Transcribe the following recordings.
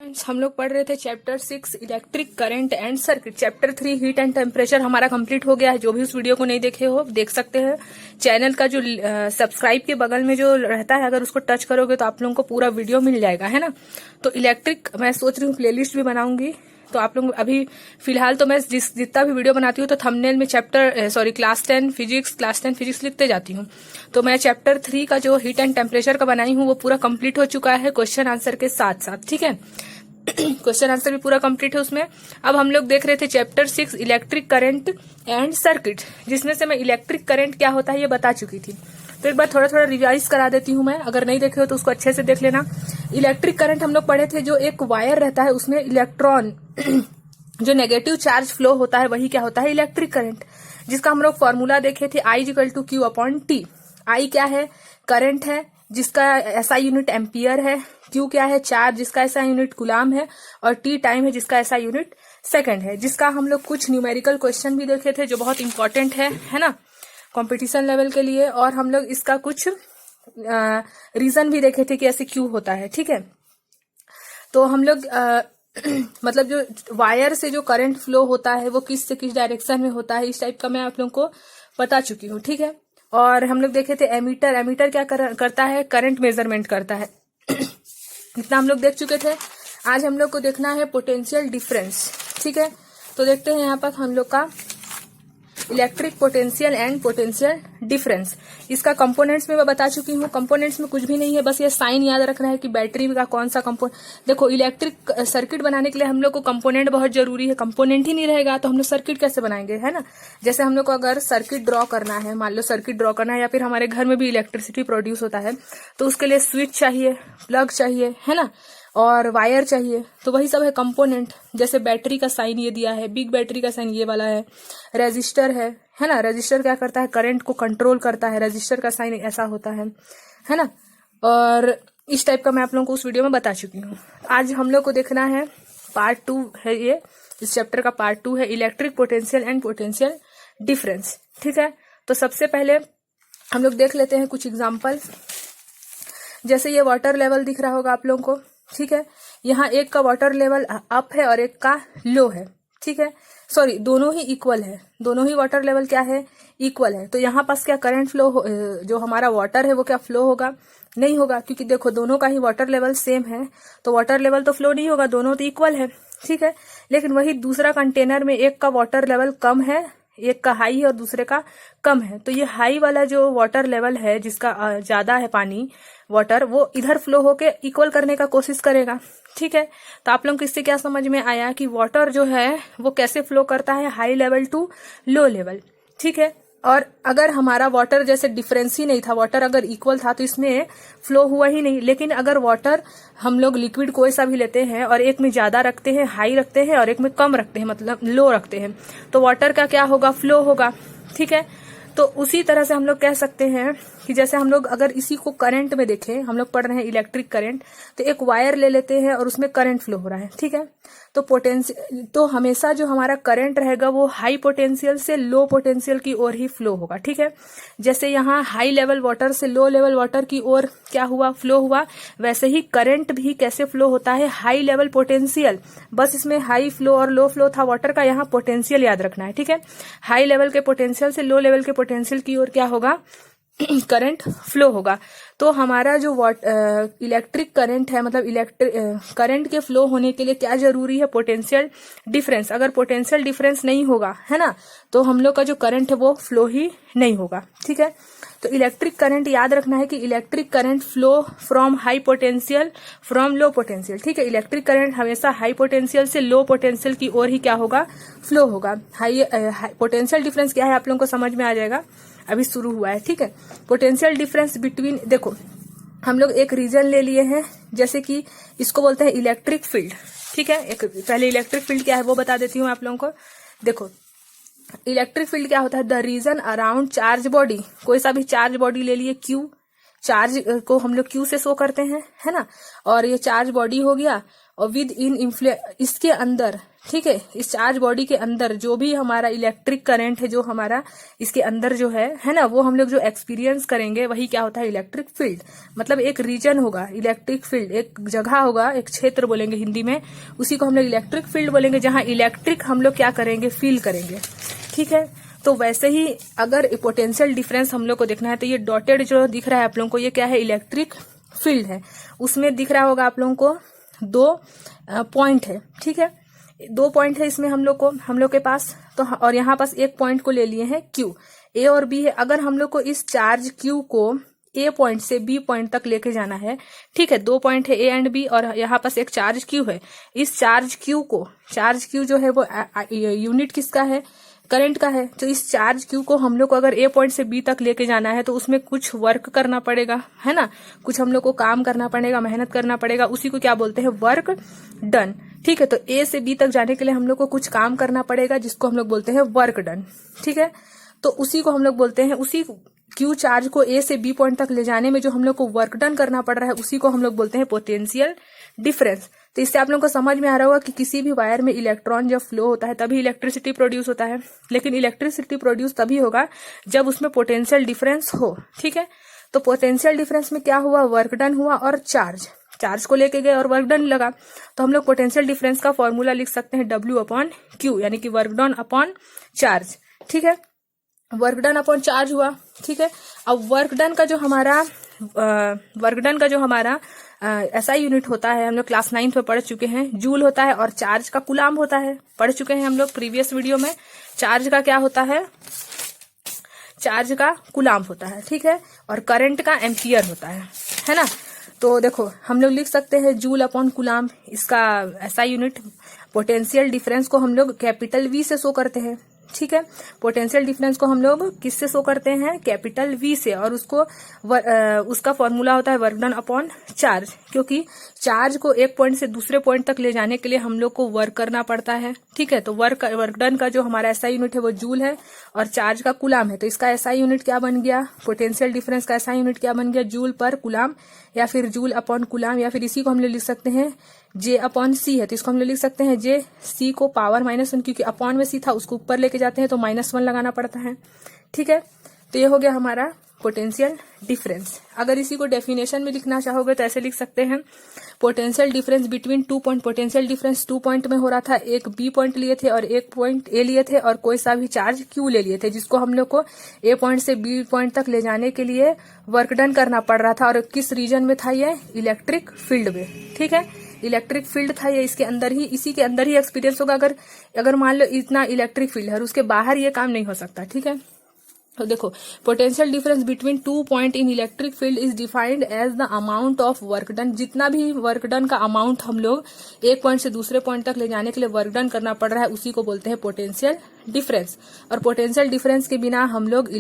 Friends, हम लोग पढ़ रहे थे chapter 6 electric current and circuit. Chapter 3 heat and temperature हमारा कंप्लीट हो गया है। जो भी उस वीडियो को नहीं देखे हो देख सकते हैं। चैनल का जो सब्सक्राइब के बगल में जो रहता है, अगर उसको टच करोगे तो आप लोगों को पूरा वीडियो मिल जाएगा, है ना। तो इलेक्ट्रिक मैं सोच रही हूँ प्लेलिस्ट भी बनाऊंगी। तो आप लोग अभी फिलहाल तो मैं जितना भी वीडियो बनाती हूँ तो थंबनेल में क्लास 10 फिजिक्स लिखते जाती हूँ। तो मैं चैप्टर 3 का जो हीट एंड टेम्परेचर का बनाई हूँ वो पूरा कंप्लीट हो चुका है, क्वेश्चन आंसर के साथ साथ, ठीक है। क्वेश्चन आंसर भी पूरा कंप्लीट है उसमें। अब हम लोग देख रहे थे chapter 6 electric current and circuit, जिसमें से मैं इलेक्ट्रिक करंट क्या होता है ये बता चुकी थी। तो एक बार थोड़ा थोड़ा रिवाइज करा देती हूँ मैं, अगर नहीं देखे हो तो उसको अच्छे से देख लेना। इलेक्ट्रिक करंट हम लोग पढ़े थे, जो एक वायर रहता है उसमें इलेक्ट्रॉन जो नेगेटिव चार्ज फ्लो होता है वही क्या होता है, इलेक्ट्रिक करंट। जिसका हम लोग फॉर्मूला देखे थे I=Q/T। आई क्या है, करंट है जिसका एसआई यूनिट एम्पियर है, क्यू क्या है, चार्ज जिसका एसआई यूनिट कूलाम है, और टी टाइम है जिसका एसआई यूनिट सेकंड है। जिसका हम लोग कुछ न्यूमेरिकल क्वेश्चन भी देखे थे जो बहुत इंपॉर्टेंट है ना, कंपटीशन लेवल के लिए। और हम लोग इसका कुछ रीजन भी देखे थे कि ऐसे क्यों होता है, ठीक है। तो हम लोग मतलब जो वायर से जो करंट फ्लो होता है वो किस से किस डायरेक्शन में होता है, इस टाइप का मैं आप लोगों को बता चुकी हूँ, ठीक है। और हम लोग देखे थे एमीटर क्या करता है, करंट मेजरमेंट करता है। इतना हम लोग देख चुके थे। आज हम लोग को देखना है पोटेंशियल डिफरेंस, ठीक है। तो देखते हैं यहाँ पर हम लोग का electric potential and potential difference. इसका कंपोनेंट्स में मैं बता चुकी हूँ। कंपोनेंट्स में कुछ भी नहीं है, बस ये साइन याद रखना है कि बैटरी का कौन सा कंपोनेंट। देखो, इलेक्ट्रिक सर्किट बनाने के लिए हम लोग को कंपोनेंट बहुत जरूरी है। कंपोनेंट ही नहीं रहेगा तो हम लोग सर्किट कैसे बनाएंगे, है ना। जैसे हम लोग को अगर सर्किट ड्रॉ करना है, मान लो सर्किट ड्रॉ करना है, या फिर हमारे घर में भी इलेक्ट्रिसिटी प्रोड्यूस होता है, तो उसके लिए स्विच चाहिए, प्लग चाहिए, है ना, और वायर चाहिए। तो वही सब है कंपोनेंट। जैसे बैटरी का साइन ये दिया है, बिग बैटरी का साइन ये वाला है, रेजिस्टर है ना। रेजिस्टर क्या करता है, करंट को कंट्रोल करता है। रेजिस्टर का साइन ऐसा होता है ना। और इस टाइप का मैं आप लोगों को उस वीडियो में बता चुकी हूँ। आज हम लोग को देखना है पार्ट 2 है ये, इस चैप्टर का पार्ट 2 है electric potential and potential difference, ठीक है। तो सबसे पहले हम लोग देख लेते हैं कुछ एग्जाम्पल। जैसे ये वाटर लेवल दिख रहा होगा आप लोगों को, ठीक है। यहाँ एक का वाटर लेवल अप है और एक का लो है, ठीक है। सॉरी, दोनों ही इक्वल है, दोनों ही वाटर लेवल क्या है, इक्वल है। तो यहाँ पास क्या करंट फ्लो जो हमारा वाटर है वो क्या फ्लो होगा, नहीं होगा, क्योंकि देखो दोनों का ही वाटर लेवल सेम है, तो वाटर लेवल तो फ्लो नहीं होगा, दोनों तो इक्वल है, ठीक है। लेकिन वही दूसरा कंटेनर में एक का वाटर लेवल कम है, एक का हाई है और दूसरे का कम है। तो ये हाई वाला जो वाटर लेवल है, जिसका ज्यादा है पानी वाटर, वो इधर फ्लो होके इक्वल करने का कोशिश करेगा, ठीक है। तो आप लोगों को इससे क्या समझ में आया कि वाटर जो है वो कैसे फ्लो करता है, high level to low level, ठीक है। और अगर हमारा वाटर जैसे डिफरेंस ही नहीं था, वाटर अगर इक्वल था तो इसमें फ्लो हुआ ही नहीं। लेकिन अगर वाटर हम लोग लिक्विड कोई सा भी लेते हैं और एक में ज्यादा रखते हैं, हाई रखते हैं, और एक में कम रखते हैं, मतलब लो रखते हैं, तो वाटर का क्या होगा, फ्लो होगा, ठीक है। तो उसी तरह से हम लोग कह सकते हैं कि जैसे हम लोग अगर इसी को करंट में देखें, हम लोग पढ़ रहे हैं इलेक्ट्रिक करंट, तो एक वायर ले लेते हैं और उसमें करंट फ्लो हो रहा है, ठीक है। तो हमेशा जो हमारा करंट रहेगा वो हाई पोटेंशियल से लो पोटेंशियल की ओर ही फ्लो होगा, ठीक है। जैसे यहाँ हाई लेवल वाटर से लो लेवल वाटर की ओर क्या हुआ, फ्लो हुआ, वैसे ही करंट भी कैसे फ्लो होता है, हाई लेवल पोटेंशियल। बस इसमें हाई फ्लो और लो फ्लो था वाटर का, यहाँ पोटेंशियल याद रखना है, ठीक है। हाई लेवल के पोटेंशियल से लो लेवल के पोटेंशियल की ओर क्या होगा, करंट फ्लो होगा। तो हमारा जो इलेक्ट्रिक करंट है, मतलब करंट के फ्लो होने के लिए क्या जरूरी है, पोटेंशियल डिफरेंस। अगर पोटेंशियल डिफरेंस नहीं होगा, है ना, तो हम लोग का जो करंट है वो फ्लो ही नहीं होगा, ठीक है। तो इलेक्ट्रिक करंट याद रखना है कि electric current flow from high potential from low potential, ठीक है। इलेक्ट्रिक करंट हमेशा हाई पोटेंशियल से लो पोटेंशियल की ओर ही क्या होगा, फ्लो होगा। हाई पोटेंशियल डिफरेंस क्या है आप लोगों को समझ में आ जाएगा, अभी शुरू हुआ है, ठीक है। पोटेंशियल डिफरेंस बिटवीन, देखो हम लोग एक रीजन ले लिए हैं, जैसे कि इसको बोलते हैं इलेक्ट्रिक फील्ड, ठीक है। एक पहले इलेक्ट्रिक फील्ड क्या है वो बता देती हूँ आप लोगों को। देखो इलेक्ट्रिक फील्ड क्या होता है, the region around charge body. कोई सा भी चार्ज बॉडी ले लिए, क्यू, चार्ज को हम लोग क्यू से शो करते हैं, है ना। और ये चार्ज बॉडी हो गया, और विद इन इसके अंदर, ठीक है, इस चार्ज बॉडी के अंदर जो भी हमारा इलेक्ट्रिक करंट है जो हमारा इसके अंदर जो है ना, वो हम लोग जो एक्सपीरियंस करेंगे वही क्या होता है इलेक्ट्रिक फील्ड। मतलब एक रीजन होगा इलेक्ट्रिक फील्ड, एक जगह होगा, एक क्षेत्र बोलेंगे हिंदी में, उसी को हम लोग इलेक्ट्रिक फील्ड बोलेंगे, जहां इलेक्ट्रिक हम लोग क्या करेंगे फील करेंगे। ठीक है, तो वैसे ही अगर पोटेंशियल डिफरेंस हम लोग को देखना है तो ये डॉटेड जो दिख रहा है आप लोगों को, ये क्या है इलेक्ट्रिक फील्ड है। उसमें दिख रहा होगा आप लोगों को 2 पॉइंट है। ठीक है, 2 पॉइंट है इसमें हम लोग के पास, तो और यहाँ पास एक पॉइंट को ले लिए हैं Q, A और B है। अगर हम लोग को इस चार्ज Q को A पॉइंट से B पॉइंट तक लेके जाना है, ठीक है, 2 पॉइंट है A एंड B और यहाँ पास एक चार्ज Q है। इस चार्ज Q जो है वो यूनिट किसका है, करंट का है। तो इस चार्ज Q को हम लोग को अगर A पॉइंट से B तक लेके जाना है तो उसमें कुछ वर्क करना पड़ेगा, है ना, कुछ हम लोग को काम करना पड़ेगा, मेहनत करना पड़ेगा, उसी को क्या बोलते हैं वर्क डन। ठीक है, तो A से B तक जाने के लिए हम लोग को कुछ काम करना पड़ेगा जिसको हम लोग बोलते हैं वर्क डन। ठीक है, तो उसी को हम लोग बोलते हैं, उसी Q चार्ज को A से B पॉइंट तक ले जाने में जो हम लोग को वर्क डन करना पड़ रहा है उसी को हम लोग बोलते हैं पोटेंशियल डिफरेंस। तो इससे आप लोगों को समझ में आ रहा होगा कि किसी भी वायर में इलेक्ट्रॉन जब फ्लो होता है तभी इलेक्ट्रिसिटी प्रोड्यूस होता है, लेकिन इलेक्ट्रिसिटी प्रोड्यूस तभी होगा जब उसमें पोटेंशियल डिफरेंस हो। ठीक है, तो पोटेंशियल डिफरेंस में क्या हुआ, वर्क डन हुआ और चार्ज को लेके गए और वर्क डन लगा, तो हम लोग पोटेंशियल डिफरेंस का फॉर्मूला लिख सकते हैं W/Q, यानी कि वर्क डन अपॉन चार्ज। ठीक है, वर्क डन अपॉन चार्ज हुआ। ठीक है, अब वर्क डन का जो हमारा SI यूनिट होता है, हम लोग क्लास 9th में पढ़ चुके हैं, जूल होता है, और चार्ज का कूलाम होता है, पढ़ चुके हैं हम लोग प्रीवियस वीडियो में। चार्ज का क्या होता है, चार्ज का कूलाम होता है। ठीक है, और करंट का एम्पियर होता है ना। तो देखो हम लोग लिख सकते हैं जूल अपॉन कूलाम, इसका SI यूनिट। पोटेंशियल डिफरेंस को हम लोग कैपिटल V से शो करते हैं। ठीक है, पोटेंशियल डिफरेंस को हम लोग किससे शो करते हैं, कैपिटल V से, और उसका फॉर्मूला होता है वर्क डन अपॉन चार्ज, क्योंकि चार्ज को एक पॉइंट से दूसरे पॉइंट तक ले जाने के लिए हम लोग को वर्क करना पड़ता है। ठीक है, तो वर्क डन का जो हमारा SI यूनिट है वो जूल है और चार्ज का कूलाम है। तो इसका SI यूनिट क्या बन गया, पोटेंशियल डिफरेंस का SI यूनिट क्या बन गया, जूल पर कूलाम, या फिर जूल अपॉन कूलाम, या फिर इसी को हम लोग लिख सकते हैं J/C है, तो इसको हम लोग लिख सकते हैं J/C को पावर -1, क्योंकि अपॉन में C था उसको ऊपर लेके जाते हैं तो -1 लगाना पड़ता है। ठीक है, तो ये हो गया हमारा पोटेंशियल डिफरेंस। अगर इसी को डेफिनेशन में लिखना चाहोगे तो ऐसे लिख सकते हैं, potential difference between 2 point, potential difference 2 point में हो रहा था, एक B पॉइंट लिए थे और एक पॉइंट A लिए थे, और कोई सा भी चार्ज Q ले लिए थे, जिसको हम लोग को A पॉइंट से B पॉइंट तक ले जाने के लिए वर्क डन करना पड़ रहा था। और किस रीजन में था, ये इलेक्ट्रिक फील्ड में। ठीक है, इलेक्ट्रिक फील्ड था ये, इसके अंदर ही, इसी के अंदर ही एक्सपीरियंस होगा। अगर मान लो इतना इलेक्ट्रिक फील्ड है और उसके बाहर ये काम नहीं हो सकता। ठीक है, तो देखो potential difference between 2 point in electric field is defined as the amount of work done. जितना भी वर्क डन का अमाउंट हम लोग एक पॉइंट से दूसरे पॉइंट तक ले जाने के लिए वर्क डन करना पड़ रहा है, उसी को बोलते हैं पोटेंशियल डिफरेंस। और पोटेंशियल डिफरेंस के बिना हम लोग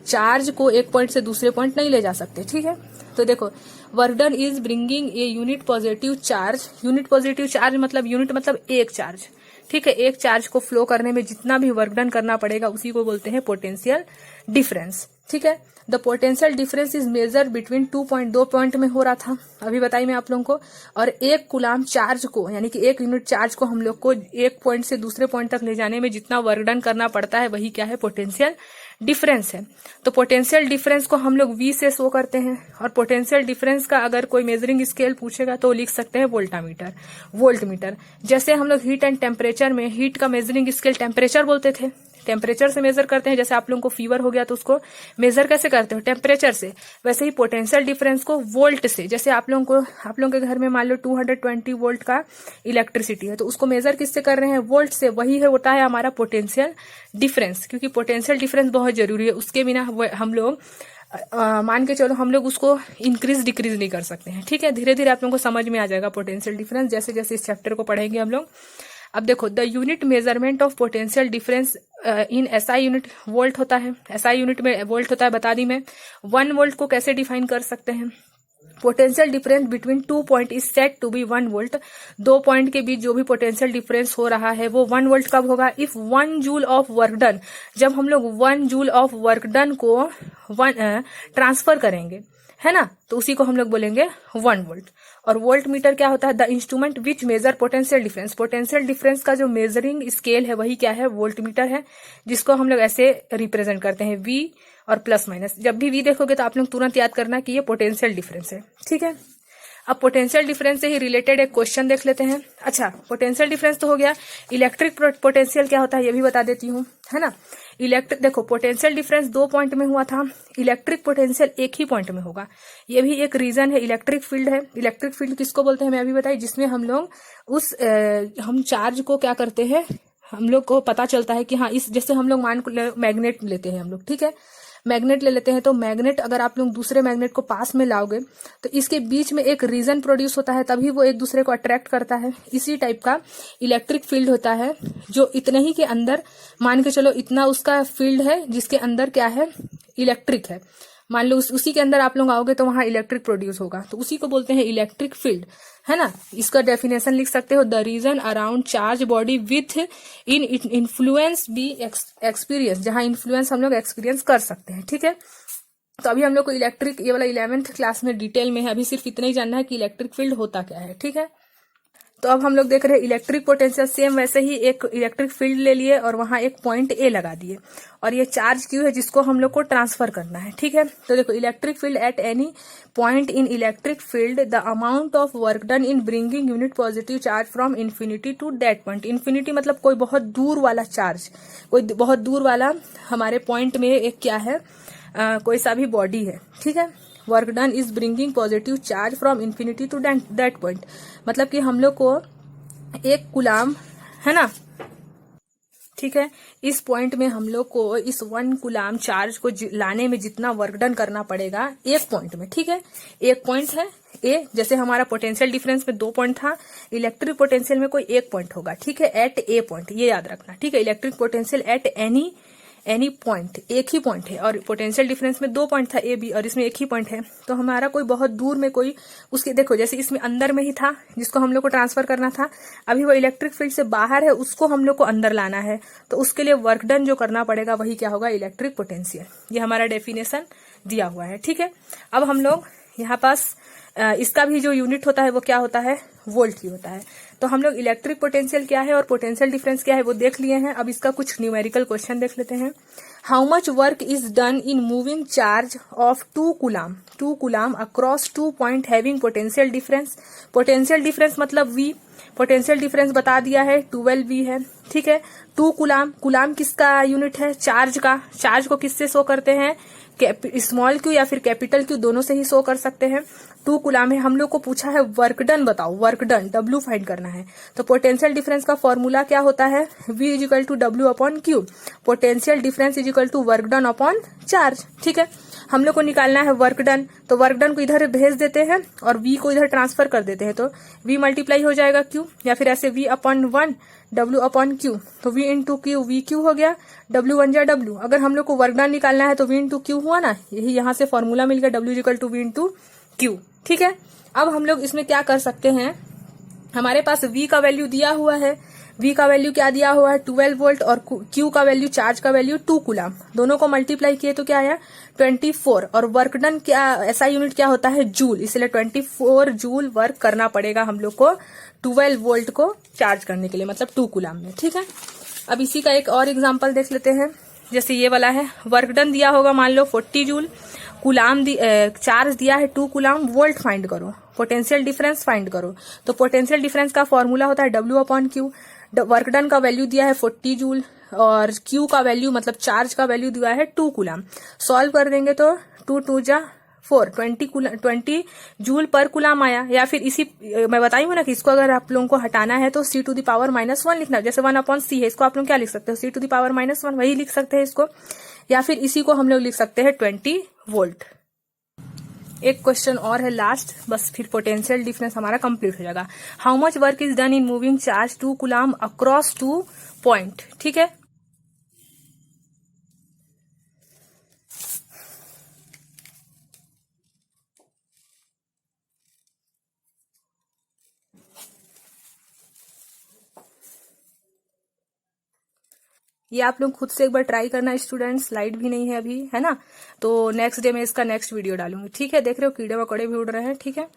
चार्ज को एक पॉइंट से दूसरे पॉइंट नहीं ले जा सकते। ठीक है, तो देखो work done is bringing a unit positive charge. Unit positive charge मतलब यूनिट मतलब एक चार्ज। ठीक है, एक चार्ज को फ्लो करने में जितना भी वर्क डन करना पड़ेगा उसी को बोलते हैं पोटेंशियल डिफरेंस। ठीक है, the potential difference is measure between 2 point, 2 point में हो रहा था अभी बताई मैं आप लोगों को, और एक कूलाम चार्ज को, यानी कि एक यूनिट चार्ज को हम लोग को एक पॉइंट से दूसरे पॉइंट तक ले जाने में जितना वर्क डन करना पड़ता है वही क्या है, पोटेंशियल डिफरेंस है। तो पोटेंशियल डिफरेंस को हम लोग V से शो करते हैं, और पोटेंशियल डिफरेंस का अगर कोई मेजरिंग स्केल पूछेगा तो लिख सकते हैं वोल्टमीटर। जैसे हम लोग हीट एंड टेम्परेचर में हीट का मेजरिंग स्केल टेम्परेचर बोलते थे, टेम्परेचर से मेजर करते हैं। जैसे आप लोगों को फीवर हो गया तो उसको मेजर कैसे करते हो, टेम्परेचर से। वैसे ही पोटेंशियल डिफरेंस को वोल्ट से, जैसे आप लोगों के घर में मान लो 220 वोल्ट का इलेक्ट्रिसिटी है तो उसको मेजर किससे कर रहे हैं, वोल्ट से। वही है होता है हमारा पोटेंशियल डिफरेंस, क्योंकि पोटेंशियल डिफरेंस बहुत जरूरी है, उसके बिना हम लोग मान के चलो हम लोग उसको इंक्रीज डिक्रीज नहीं कर सकते हैं। ठीक है, धीरे धीरे आप लोगों को समझ में आ जाएगा पोटेंशियल डिफरेंस जैसे जैसे इस चैप्टर को पढ़ेंगे हम लोग। अब देखो the unit measurement of potential difference in SI unit volt होता है। SI यूनिट में वोल्ट होता है, बता दी मैं। 1 वोल्ट को कैसे डिफाइन कर सकते हैं, potential difference between 2 point is set to be 1 volt. 2 point के बीच जो भी पोटेंशियल डिफरेंस हो रहा है वो 1 वोल्ट कब होगा, if 1 joule of work done, जब हम लोग 1 जूल ऑफ वर्क डन को ट्रांसफर करेंगे, है ना, तो उसी को हम लोग बोलेंगे 1 वोल्ट। और वोल्ट मीटर क्या होता है, the instrument which measure potential difference. Potential difference का जो मेजरिंग स्केल है वही क्या है, वोल्ट मीटर है, जिसको हम लोग ऐसे रिप्रेजेंट करते हैं V और प्लस माइनस। जब भी V देखोगे तो आप लोग तुरंत याद करना कि ये पोटेंशियल डिफरेंस है, ठीक है। अब पोटेंशियल डिफरेंस से ही रिलेटेड एक क्वेश्चन देख लेते हैं। अच्छा, पोटेंशियल डिफरेंस तो हो गया, इलेक्ट्रिक पोटेंशियल क्या होता है ये भी बता देती हूँ, है ना। इलेक्ट्रिक देखो, पोटेंशियल डिफरेंस 2 पॉइंट में हुआ था, इलेक्ट्रिक पोटेंशियल एक ही पॉइंट में होगा। ये भी एक रीजन है, इलेक्ट्रिक फील्ड है। इलेक्ट्रिक फील्ड किसको बोलते हैं मैं अभी बताई, जिसमें हम लोग हम चार्ज को क्या करते हैं, हम लोग को पता चलता है कि हाँ इस, जैसे हम लोग मान मैग्नेट लेते हैं हम लोग, ठीक है, मैग्नेट ले लेते हैं, तो मैग्नेट अगर आप लोग दूसरे मैग्नेट को पास में लाओगे तो इसके बीच में एक रीजन प्रोड्यूस होता है, तभी वो एक दूसरे को अट्रैक्ट करता है। इसी टाइप का इलेक्ट्रिक फील्ड होता है, जो इतने ही के अंदर, मान के चलो इतना उसका फील्ड है जिसके अंदर क्या है, इलेक्ट्रिक है। मान लो उसी के अंदर आप लोग आओगे तो वहां इलेक्ट्रिक प्रोड्यूस होगा, तो उसी को बोलते हैं इलेक्ट्रिक फील्ड, है ना। इसका डेफिनेशन लिख सकते हो, the region around charge body with in influence B experience, जहां इन्फ्लुएंस हम लोग एक्सपीरियंस कर सकते हैं, ठीक है। तो अभी हम लोग को इलेक्ट्रिक, ये वाला 11th क्लास में डिटेल में है, अभी सिर्फ इतना ही जानना है कि इलेक्ट्रिक फील्ड होता क्या है, ठीक है। तो अब हम लोग देख रहे हैं इलेक्ट्रिक पोटेंशियल, सेम वैसे ही एक इलेक्ट्रिक फील्ड ले लिए और वहां एक पॉइंट ए लगा दिए, और ये चार्ज क्यू है जिसको हम लोग को ट्रांसफर करना है, ठीक है। तो देखो, electric field at any point in electric field, the amount of work done in bringing unit positive charge from infinity to that point. Infinity मतलब कोई बहुत दूर वाला चार्ज, कोई बहुत दूर वाला हमारे पॉइंट में एक क्या है, कोई सा भी बॉडी है, ठीक है। Work done is bringing positive charge from infinity to that point, मतलब कि हम लोग को एक कुलाम, है ना, ठीक है, इस पॉइंट में हम लोग को इस 1 कुलाम चार्ज को लाने में जितना वर्क डन करना पड़ेगा एक पॉइंट में, ठीक है। एक पॉइंट है ए, जैसे हमारा पोटेंशियल डिफरेंस में 2 पॉइंट था, इलेक्ट्रिक पोटेंशियल में कोई एक पॉइंट होगा, ठीक है, एट ए पॉइंट, ये याद रखना, ठीक है। Electric potential at any point, एक ही पॉइंट है, और पोटेंशियल डिफरेंस में 2 पॉइंट था ए बी, और इसमें एक ही पॉइंट है। तो हमारा कोई बहुत दूर में कोई, उसके देखो जैसे इसमें अंदर में ही था जिसको हम लोग को ट्रांसफर करना था, अभी वो इलेक्ट्रिक फील्ड से बाहर है, उसको हम लोग को अंदर लाना है, तो उसके लिए वर्क डन जो करना पड़ेगा वही क्या होगा, इलेक्ट्रिक पोटेंशियल। ये हमारा डेफिनेशन दिया हुआ है, ठीक है। अब हम लोग यहाँ पास इसका भी जो यूनिट होता है वो क्या होता है, वोल्ट ही होता है। तो हम लोग इलेक्ट्रिक पोटेंशियल क्या है और पोटेंशियल डिफरेंस क्या है वो देख लिए हैं। अब इसका कुछ न्यूमेरिकल क्वेश्चन देख लेते हैं। How much work is done in moving charge of 2 coulomb across 2 point having potential difference. Potential difference मतलब V, पोटेंशियल डिफरेंस बता दिया है 12V है, ठीक है। 2 कूलाम किसका यूनिट है, चार्ज का। चार्ज को किससे शो करते हैं, स्मॉल क्यू या फिर कैपिटल क्यू, दोनों से ही शो कर सकते हैं। 2 कूलाम है, हम लोग को पूछा है वर्क डन बताओ, वर्क डन W फाइंड करना है। तो पोटेंशियल डिफरेंस का फॉर्मूला क्या होता है, V is equal to W upon Q, potential difference is equal to work done upon charge, ठीक है। हम लोग को निकालना है वर्क डन, तो वर्क डन को इधर भेज देते हैं और V को इधर ट्रांसफर कर देते हैं, तो V मल्टीप्लाई हो जाएगा Q, या फिर ऐसे V upon 1 W upon Q, तो V into Q, V Q हो गया, W बन जाए W। अगर हम लोग को वर्क डन निकालना है तो V इंटू Q हुआ ना, यही यहाँ से फॉर्मूला मिल गया, W equal to V into Q, ठीक है। अब हम लोग इसमें क्या कर सकते हैं, हमारे पास V का वैल्यू दिया हुआ है, V का वैल्यू क्या दिया हुआ है 12 वोल्ट, और Q का वैल्यू, चार्ज का वैल्यू 2 कूलाम, दोनों को मल्टीप्लाई किए तो क्या आया 24, और वर्क डन क्या, ऐसा यूनिट क्या होता है, जूल, इसलिए 24 जूल वर्क करना पड़ेगा हम लोग को 12 वोल्ट को चार्ज करने के लिए, मतलब 2 कूलाम में, ठीक है। अब इसी का एक और एग्जाम्पल देख लेते हैं, जैसे ये वाला है, वर्क डन दिया होगा मान लो 40 जूल, कूलाम चार्ज दिया है 2 कूलाम, वोल्ट फाइंड करो, पोटेंशियल डिफरेंस फाइंड करो। तो पोटेंशियल डिफरेंस का फॉर्मूला होता है W upon Q, work done का वैल्यू दिया है 40 जूल, और Q का वैल्यू मतलब चार्ज का वैल्यू दिया है 2 कूलाम। सॉल्व कर देंगे तो 2 2 जा 4, 20 जूल पर कूलाम आया। या फिर इसी मैं बताई हूं ना कि इसको अगर आप लोगों को हटाना है तो C टू द पावर -1 लिखना, जैसे 1 अपॉन C है, इसको आप लोग क्या लिख सकते हो, C टू द पावर -1, वही लिख सकते हैं इसको, या फिर इसी को हम लोग लिख सकते हैं 20 वोल्ट। एक क्वेश्चन और है लास्ट, बस फिर पोटेंशियल डिफरेंस हमारा कंप्लीट हो जाएगा। How much work is done in moving charge 2 coulomb across 2 point, ठीक है। ये आप लोग खुद से एक बार ट्राई करना स्टूडेंट्स, लाइट भी नहीं है अभी, है ना। तो नेक्स्ट डे में इसका नेक्स्ट वीडियो डालूंगी, ठीक है। देख रहे हो कीड़े मकोड़े भी उड़ रहे हैं, ठीक है।